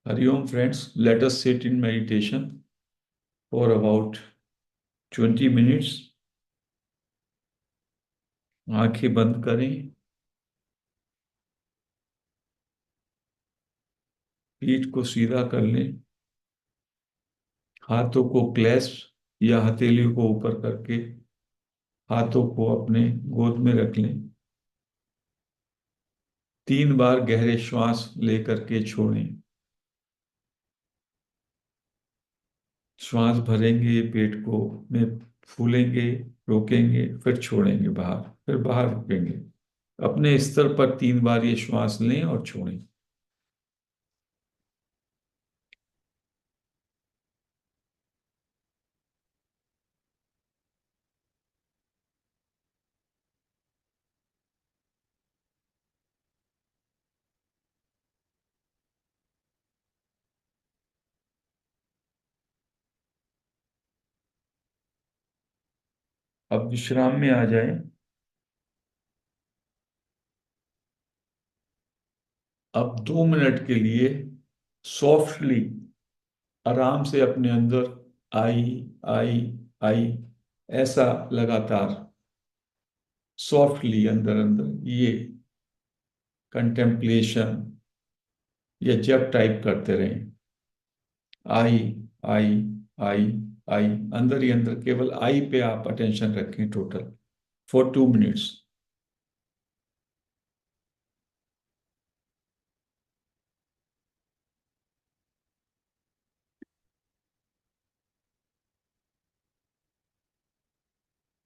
Hari Om, friends. Let us sit in meditation for about 20 minutes. आंखें बंद करें, पीठ को सीधा कर लें, हाथों को क्लैस्प या हथेलियों को ऊपर करके हाथों को अपने गोद में रख लें। 3 बार गहरे श्वास लेकर के छोड़ें। श्वास भरेंगे, पेट को में फूलेंगे, रोकेंगे, फिर छोड़ेंगे बाहर, फिर बाहर रोकेंगे। अपने स्तर पर 3 बार ये श्वास लें और छोड़ें। अब विश्राम में आ जाएं। अब 2 मिनट के लिए सॉफ्टली, आराम से अपने अंदर आई आई आई, ऐसा लगातार सॉफ्टली अंदर अंदर ये कंटेम्पलेशन या जब टाइप करते रहें। आई आई आई आई, अंदर ही अंदर केवल आई पे आप अटेंशन रखें टोटल फॉर 2 मिनट्स।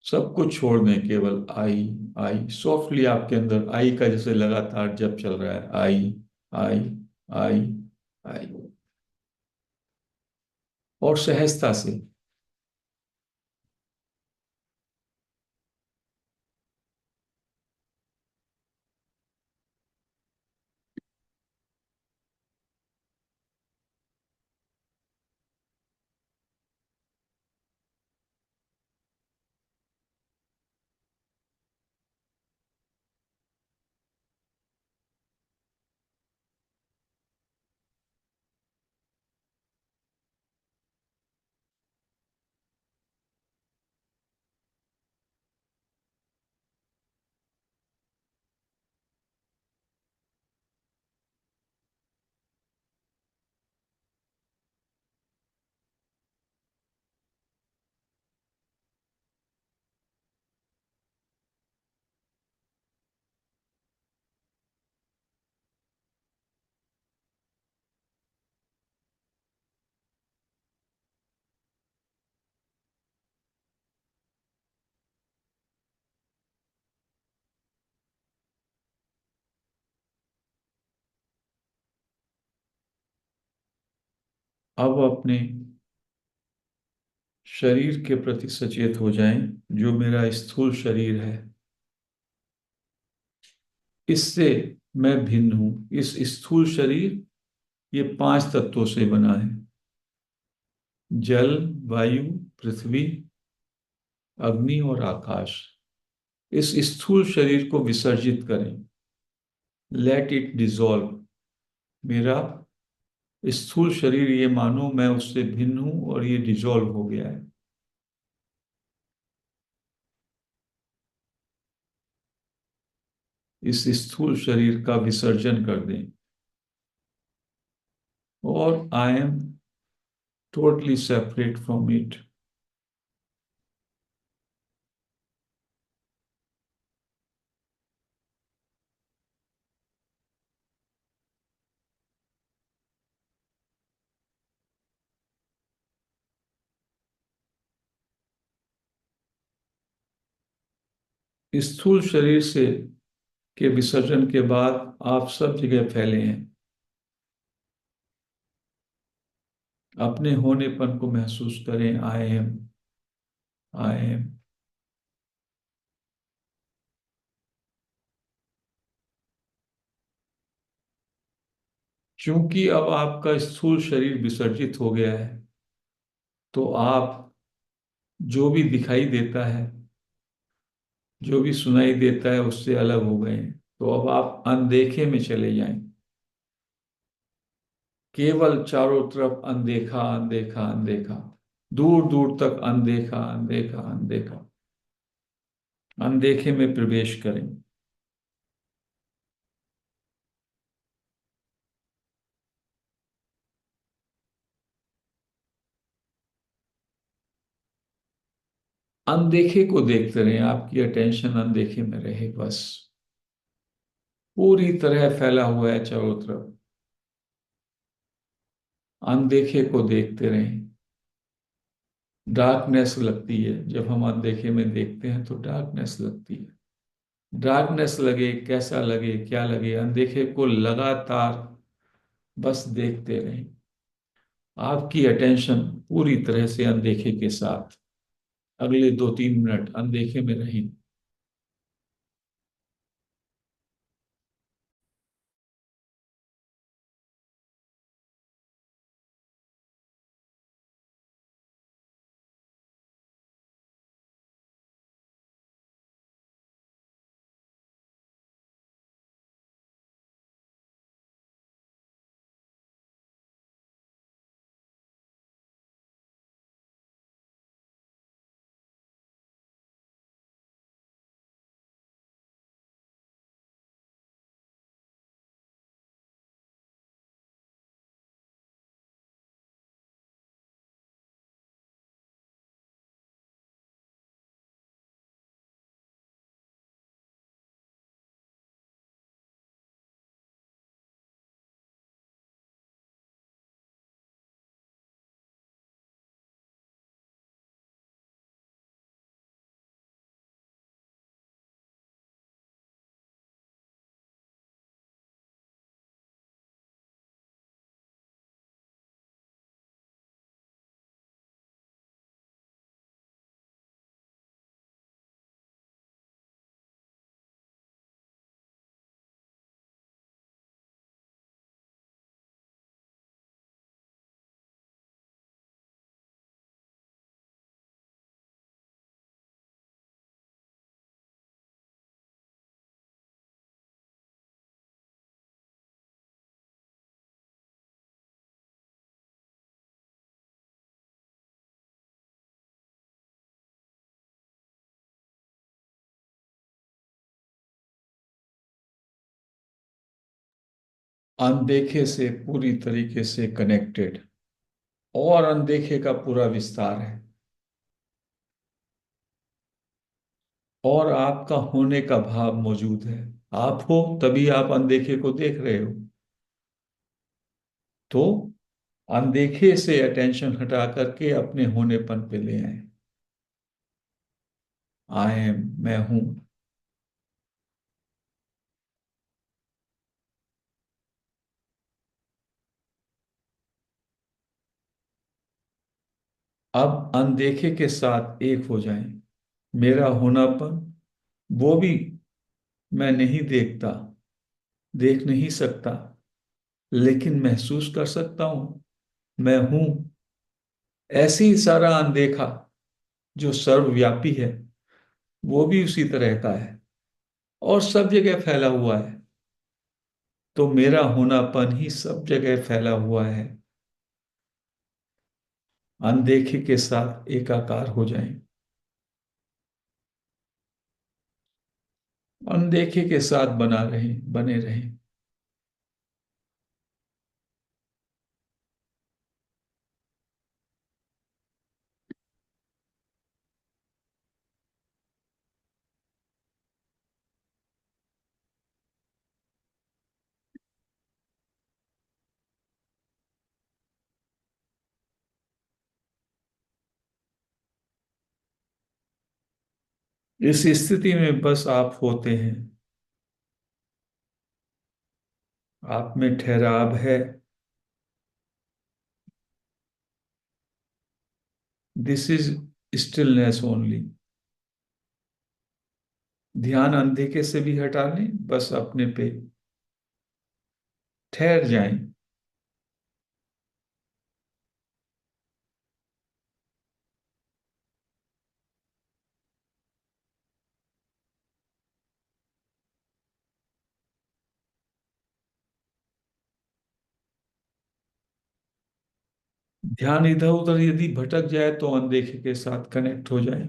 सब कुछ छोड़ दें, केवल आई आई सॉफ्टली आपके अंदर आई का जैसे लगातार जब चल रहा है, आई आई आई आई, और सहजता से। अब अपने शरीर के प्रति सचेत हो जाएं। जो मेरा स्थूल शरीर है, इससे मैं भिन्न हूं। इस स्थूल शरीर ये 5 तत्वों से बना है: जल, वायु, पृथ्वी, अग्नि और आकाश। इस स्थूल शरीर को विसर्जित करें। Let it dissolve. मेरा स्थूल शरीर, ये मानो मैं उससे भिन्न हूं और ये डिसॉल्व हो गया है। इस स्थूल शरीर का विसर्जन कर दें और I am totally separate from it. स्थूल शरीर से के विसर्जन के बाद आप सब जगह फैले हैं। अपने होनेपन को महसूस करें। I am, I am. क्योंकि अब आपका स्थूल शरीर विसर्जित हो गया है, तो आप जो भी दिखाई देता है, जो भी सुनाई देता है, उससे अलग हो गए हैं। तो अब आप अनदेखे में चले जाएं। केवल चारों तरफ अनदेखा अनदेखा अनदेखा, दूर दूर तक अनदेखा अनदेखा अनदेखा। अनदेखे में प्रवेश करें। अनदेखे को देखते रहें, आपकी अटेंशन अनदेखे में रहे बस। पूरी तरह फैला हुआ है चारों तरफ। अनदेखे को देखते रहें। डार्कनेस लगती है जब हम अनदेखे में देखते हैं, तो डार्कनेस लगती है। डार्कनेस लगे, कैसा लगे, क्या लगे, अनदेखे को लगातार बस देखते रहें। आपकी अटेंशन पूरी तरह से अनदेखे के साथ अगले 2-3 मिनट अनदेखे में रहें। अनदेखे से पूरी तरीके से कनेक्टेड और अनदेखे का पूरा विस्तार है, और आपका होने का भाव मौजूद है। आप हो तभी आप अनदेखे को देख रहे हो। तो अनदेखे से अटेंशन हटा करके अपने होनेपन पे ले आए। आई एम, मैं हूं। अब अनदेखे के साथ एक हो जाएं। मेरा होनापन, वो भी मैं नहीं देखता, देख नहीं सकता, लेकिन महसूस कर सकता हूं। मैं हूं। ऐसे ही सारा अनदेखा जो सर्वव्यापी है, वो भी उसी तरह का है और सब जगह फैला हुआ है। तो मेरा होनापन ही सब जगह फैला हुआ है। अनदेखे के साथ एकाकार हो जाएं। अनदेखे के साथ बना रहें, बने रहें। इस स्थिति में बस आप होते हैं। आप में ठहराव है। This is stillness only. ध्यान अनदेखे से भी हटा लें, बस अपने पे ठहर जाएं। ध्यान इधर उधर यदि भटक जाए तो अनदेखे के साथ कनेक्ट हो जाए।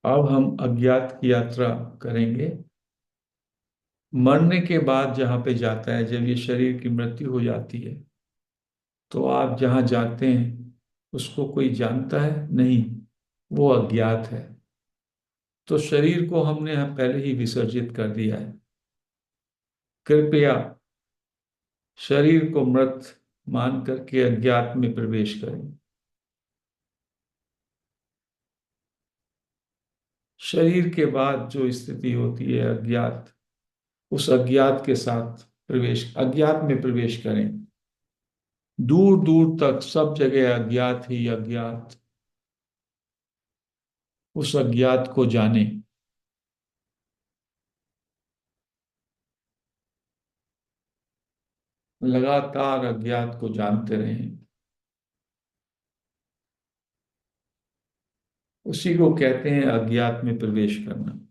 अब हम अज्ञात की यात्रा करेंगे। मरने के बाद जहां पे जाता है, जब ये शरीर की मृत्यु हो जाती है, तो आप जहां जाते हैं उसको कोई जानता है नहीं, वो अज्ञात है। तो शरीर को हमने पहले ही विसर्जित कर दिया है। कृपया शरीर को मृत मान करके अज्ञात में प्रवेश करें। शरीर के बाद जो स्थिति होती है अज्ञात, उस अज्ञात के साथ प्रवेश, अज्ञात में प्रवेश करें। दूर दूर तक सब जगह अज्ञात ही अज्ञात। उस अज्ञात को जाने। लगातार अज्ञात को जानते रहें। उसी को कहते हैं अज्ञात में प्रवेश करना।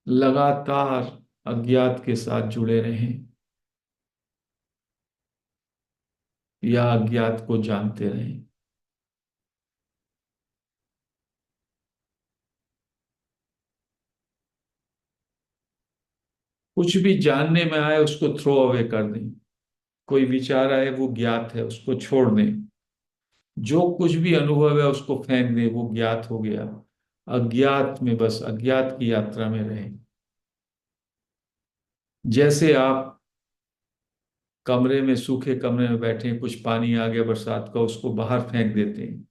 लगातार अज्ञात के साथ जुड़े रहें या अज्ञात को जानते रहें। कुछ भी जानने में आए उसको थ्रो अवे कर दें। कोई विचार आए वो ज्ञात है, उसको छोड़ दें। जो कुछ भी अनुभव है उसको फेंक दें, वो ज्ञात हो गया। अज्ञात में, बस अज्ञात की यात्रा में रहें। जैसे आप कमरे में, सूखे कमरे में बैठे हैं, कुछ पानी आ गया बरसात का, उसको बाहर फेंक देते हैं।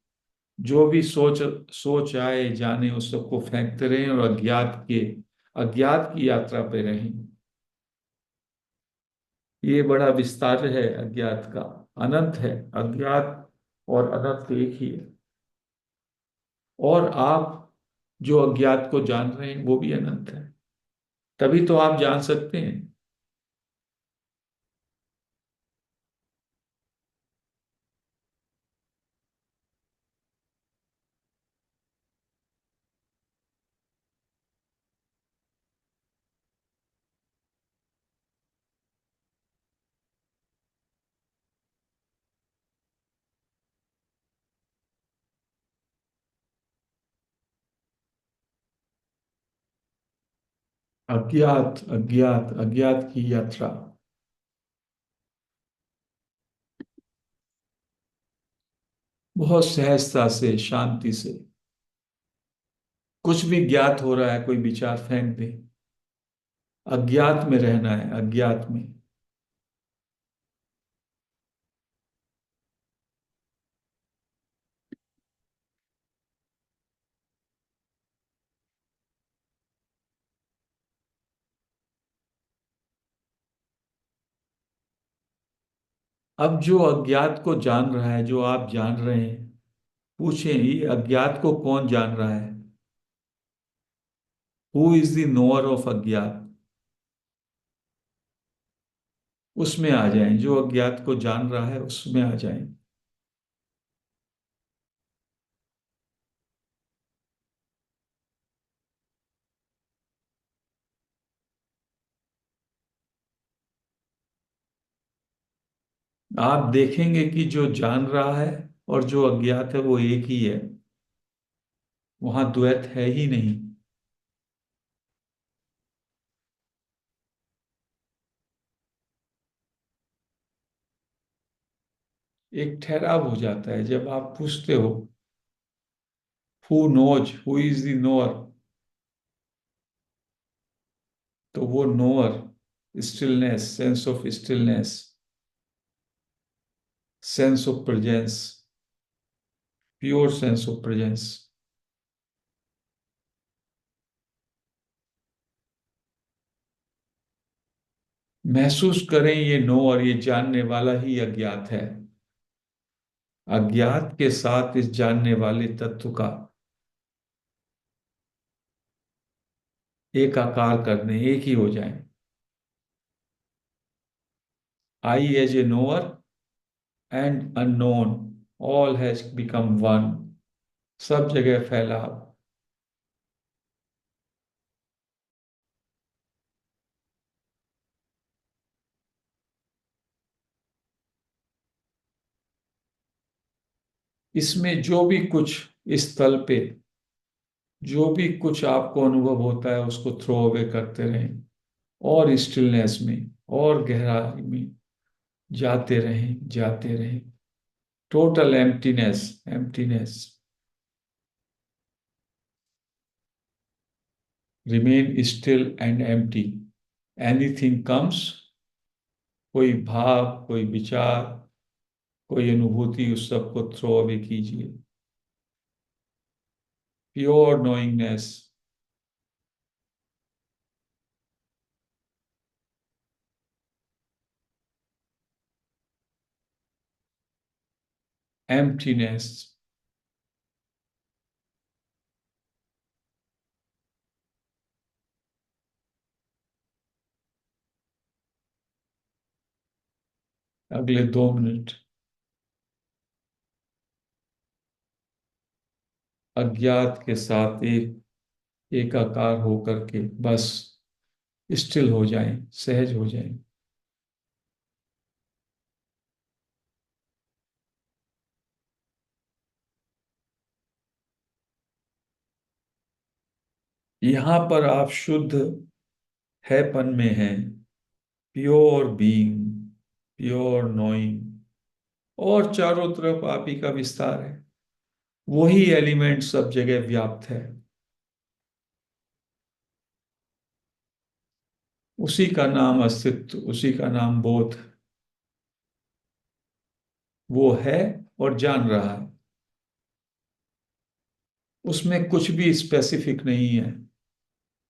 जो भी सोच सोच आए जाने, उस सबको फेंकते रहें और अज्ञात की यात्रा पे रहें। ये बड़ा विस्तार है अज्ञात का। अनंत है अज्ञात, और अनंत एक ही है। और आप जो अज्ञात को जान रहे हैं वो भी अनंत है। तभी तो आप जान सकते हैं। अज्ञात अज्ञात अज्ञात की यात्रा। बहुत सहजता से, शांति से। कुछ भी ज्ञात हो रहा है, कोई विचार फेंक दे। अज्ञात में रहना है, अज्ञात में। अब जो अज्ञात को जान रहा है, जो आप जान रहे हैं, पूछें ये अज्ञात को कौन जान रहा है? Who is the knower of अज्ञात? उसमें आ जाएं, जो अज्ञात को जान रहा है उसमें आ जाएं। आप देखेंगे कि जो जान रहा है और जो अज्ञात है वो एक ही है। वहां द्वैत है ही नहीं। एक ठहराव हो जाता है जब आप पूछते हो who knows, who is the knower, तो वो knower stillness, sense of stillness, sense of presence, pure sense of presence. महसूस करें ये नो और ये जानने वाला ही अज्ञात है। अज्ञात के साथ इस जानने वाले तत्व का एक आकार कर दें, एक ही हो जाए। I as a knower and unknown all has become one. सब जगह फैला। इसमें जो भी कुछ इस तल पे जो भी कुछ आपको अनुभव होता है उसको थ्रो अवे करते रहें, और स्टिलनेस में और गहराई में जाते रहें, जाते रहें। Total emptiness, emptiness. Remain still and empty. Anything comes, कोई भाव, कोई विचार, कोई अनुभूति, उस सब को थ्रो अवे कीजिए। प्योर नोइंगनेस। एम्प्टीनेस। अगले 2 मिनट अज्ञात के साथ एक एकाकार होकर के बस स्टिल हो जाएं, सहज हो जाएं। यहां पर आप शुद्ध हैपन में हैं, प्योर बीइंग, प्योर नोइंग, और चारों तरफ आप ही का विस्तार है। वही एलिमेंट सब जगह व्याप्त है। उसी का नाम अस्तित्व, उसी का नाम बोध। वो है और जान रहा है। उसमें कुछ भी स्पेसिफिक नहीं है।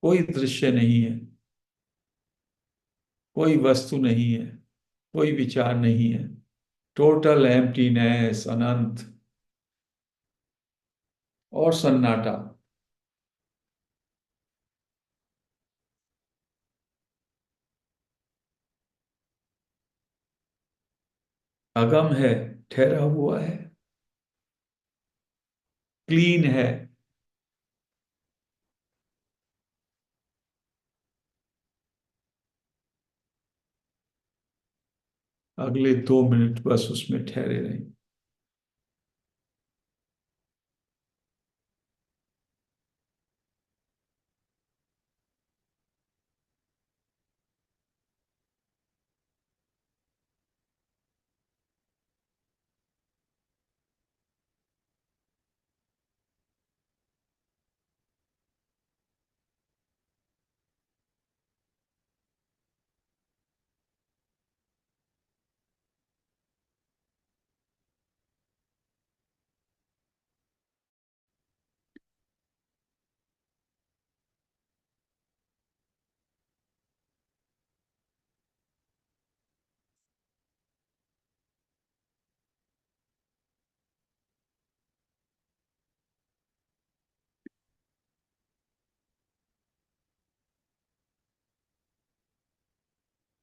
कोई दृश्य नहीं है, कोई वस्तु नहीं है, कोई विचार नहीं है। टोटल एम्प्टीनेस, अनंत और सन्नाटा। अगम है, ठहरा हुआ है, क्लीन है। अगले 2 मिनट बस उसमें ठहरे रहें।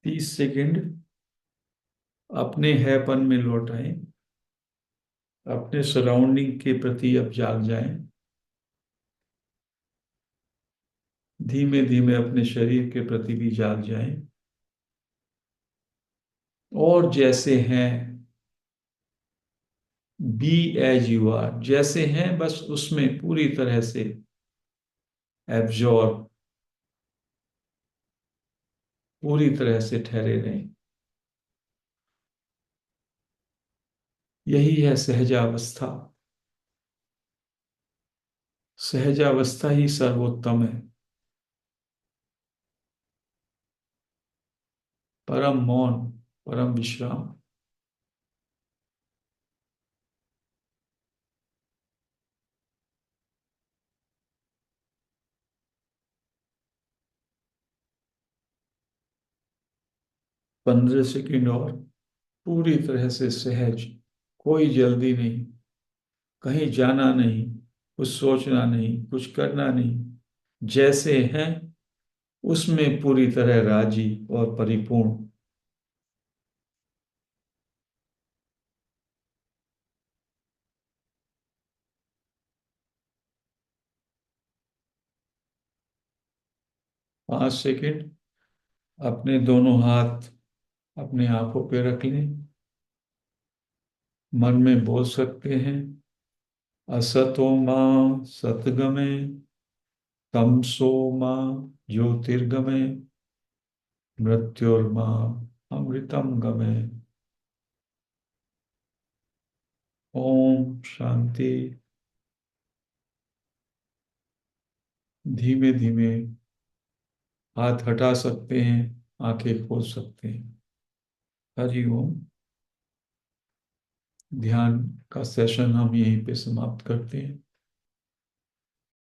30 सेकेंड अपने हैपन में लौट आए। अपने सराउंडिंग के प्रति अब जाग जाएं। धीमे धीमे अपने शरीर के प्रति भी जाग जाएं। और जैसे हैं, बी एज यू आर, जैसे हैं बस उसमें पूरी तरह से एब्जॉर्ब, पूरी तरह से ठहरे रहें। यही है सहजावस्था। सहजावस्था ही सर्वोत्तम है। परम मौन, परम विश्राम। 15 सेकंड और। पूरी तरह से सहज, कोई जल्दी नहीं, कहीं जाना नहीं, कुछ सोचना नहीं, कुछ करना नहीं, जैसे हैं उसमें पूरी तरह राजी और परिपूर्ण। 5 सेकंड। अपने दोनों हाथ अपने आंखों पे रख लें। मन में बोल सकते हैं, असतो मां सतगमे, तमसो मां ज्योतिर्गमे, मृत्योर्मा अमृतम गमे। ओम शांति। धीमे धीमे हाथ हटा सकते हैं, आंखें खोल सकते हैं। हरि ओम। ध्यान का सेशन हम यहीं पे समाप्त करते हैं।